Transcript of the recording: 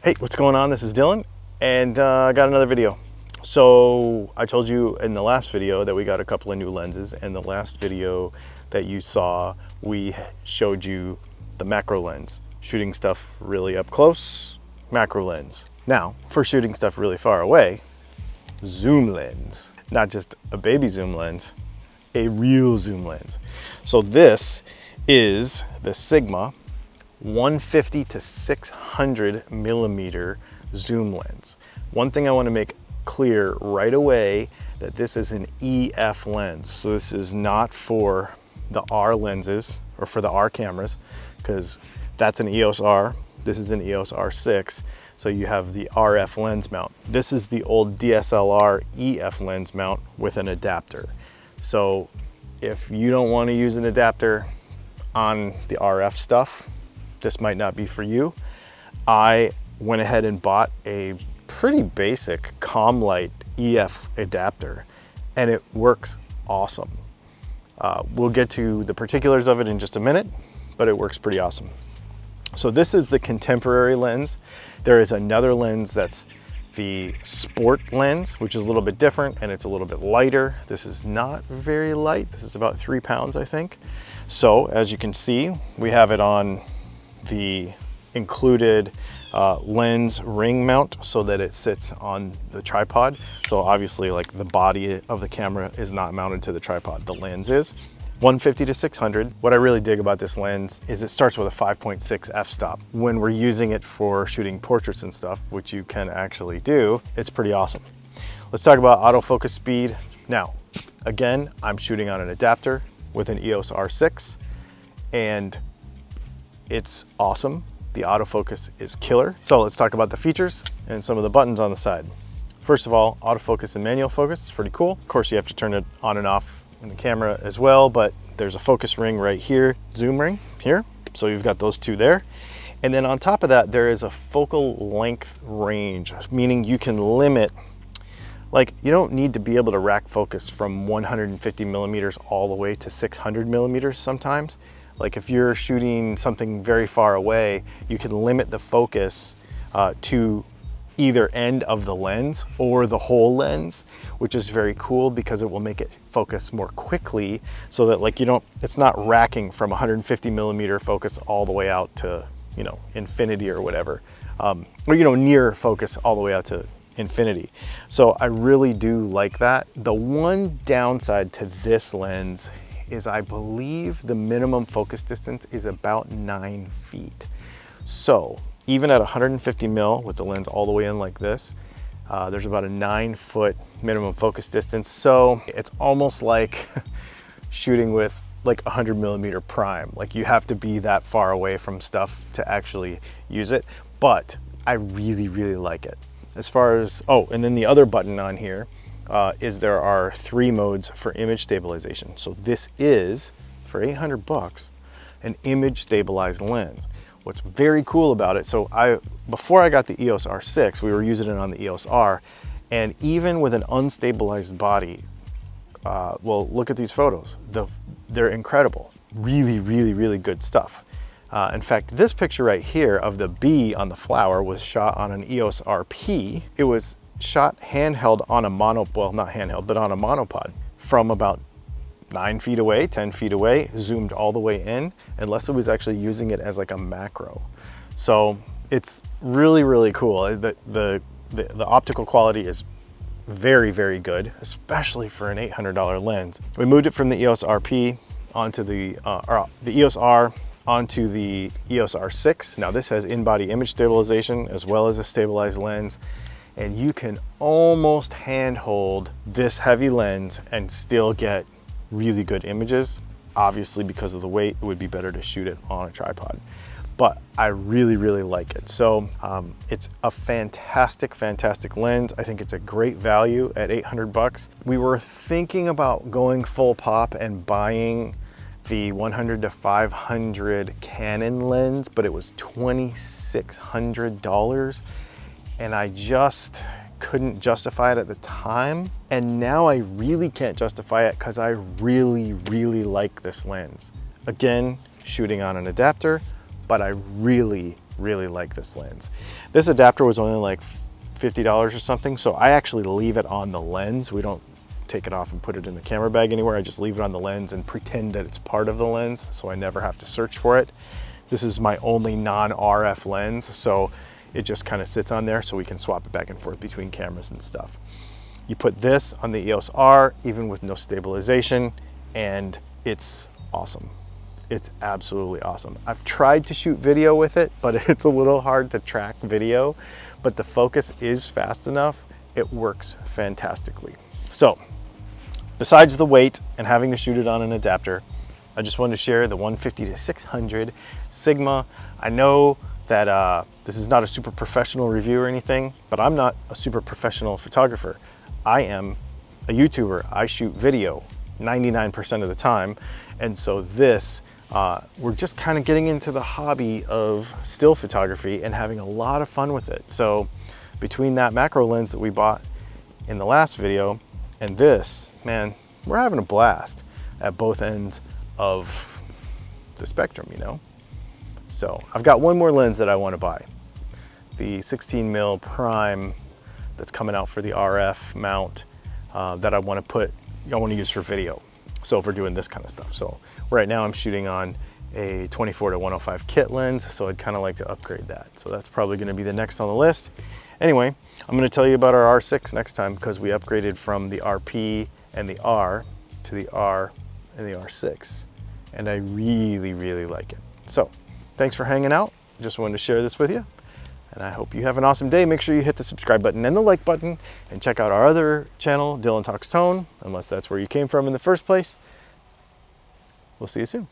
Hey, what's going on? This is Dylan, and I got another video. So I told you in the last video that we got a couple of new lenses, and the last video that you saw, we showed you the macro lens, shooting stuff really up close, macro lens. Now, for shooting stuff really far away, zoom lens, not just a baby zoom lens, a real zoom lens. So this is the Sigma 150 to 600 millimeter zoom lens. One thing I want to make clear right away, that this is an EF lens. So this is not for the R lenses or for the R cameras, because that's an EOS R. This is an EOS R6. So you have the RF lens mount. This is the old DSLR EF lens mount with an adapter. So if you don't want to use an adapter on the RF stuff, this might not be for you. I went ahead and bought a pretty basic Comlight EF adapter, and it works awesome. We'll get to the particulars of it in just a minute, but it works pretty awesome. So this is the contemporary lens. There is another lens that's the sport lens, which is a little bit different, and it's a little bit lighter. This is not very light. This is about 3 pounds, I think. So as you can see, we have it on the included lens ring mount so that it sits on the tripod. So obviously, like, the body of the camera is not mounted to the tripod, the lens is. 150 to 600. What I really dig about this lens is it starts with a 5.6 f-stop. When we're using it for shooting portraits and stuff, which you can actually do, it's pretty awesome. Let's talk about autofocus speed. Now, again, I'm shooting on an adapter with an EOS R6, and it's awesome. The autofocus is killer. So let's talk about the features and some of the buttons on the side. First of all, autofocus and manual focus is pretty cool. Of course, you have to turn it on and off in the camera as well, but there's a focus ring right here, zoom ring here. So you've got those two there. And then on top of that, there is a focal length range, meaning you can limit, like, you don't need to be able to rack focus from 150 millimeters all the way to 600 millimeters sometimes. Like, if you're shooting something very far away, you can limit the focus to either end of the lens or the whole lens, which is very cool because it will make it focus more quickly, so that, like, it's not racking from 150 millimeter focus all the way out to, you know, infinity or whatever, or, you know, near focus all the way out to infinity. So I really do like that. The one downside to this lens is I believe the minimum focus distance is about 9 feet. So even at 150 mil with the lens all the way in like this, there's about a 9-foot minimum focus distance. So it's almost like shooting with like 100 millimeter prime. Like, you have to be that far away from stuff to actually use it. But I really, really like it. As far as, oh, and then the other button on here is there are 3 modes for image stabilization. So this is, for 800 bucks, an image stabilized lens. What's very cool about it, so before I got the EOS R6, we were using it on the EOS R, and even with an unstabilized body, well, look at these photos. They're incredible. Really, really, really good stuff. In fact, this picture right here of the bee on the flower was shot on an EOS RP. It was shot handheld on a well, not handheld, but on a monopod from about 9 feet away, 10 feet away, zoomed all the way in, unless it was actually using it as like a macro. So it's really, really cool. The optical quality is very, very good, especially for an $800 lens. We moved it from the EOS RP onto the EOS R onto the EOS R6. Now this has in-body image stabilization as well as a stabilized lens, and you can almost handhold this heavy lens and still get really good images. Obviously, because of the weight, it would be better to shoot it on a tripod, but I really, really like it. So it's a fantastic, fantastic lens. I think it's a great value at 800 bucks. We were thinking about going full pop and buying the 100 to 500 Canon lens, but it was $2,600, and I just couldn't justify it at the time. And now I really can't justify it because I really, really like this lens. Again, shooting on an adapter, but I really, really like this lens. This adapter was only like $50 or something, so I actually leave it on the lens. We don't take it off and put it in the camera bag anywhere. I just leave it on the lens and pretend that it's part of the lens, so I never have to search for it. This is my only non-RF lens, so it just kind of sits on there so we can swap it back and forth between cameras and stuff. You put this on the EOS R, even with no stabilization, and it's awesome. It's absolutely awesome. I've tried to shoot video with it, but it's a little hard to track video, but the focus is fast enough. It works fantastically. So, besides the weight and having to shoot it on an adapter, I just wanted to share the 150-600 Sigma. I know that this is not a super professional review or anything, but I'm not a super professional photographer. I am a YouTuber. I shoot video 99% of the time. And so this, we're just kind of getting into the hobby of still photography and having a lot of fun with it. So between that macro lens that we bought in the last video and this, man, we're having a blast at both ends of the spectrum, you know? So I've got one more lens that I want to buy. The 16mm prime that's coming out for the RF mount that I want to use for video. So if we're doing this kind of stuff. So right now I'm shooting on a 24-105 kit lens, so I'd kind of like to upgrade that. So that's probably going to be the next on the list. Anyway, I'm going to tell you about our R6 next time because we upgraded from the RP and the R to the R and the R6. And I really, really like it. So thanks for hanging out. Just wanted to share this with you. And I hope you have an awesome day. Make sure you hit the subscribe button and the like button and check out our other channel, Dylan Talks Tone, unless that's where you came from in the first place. We'll see you soon.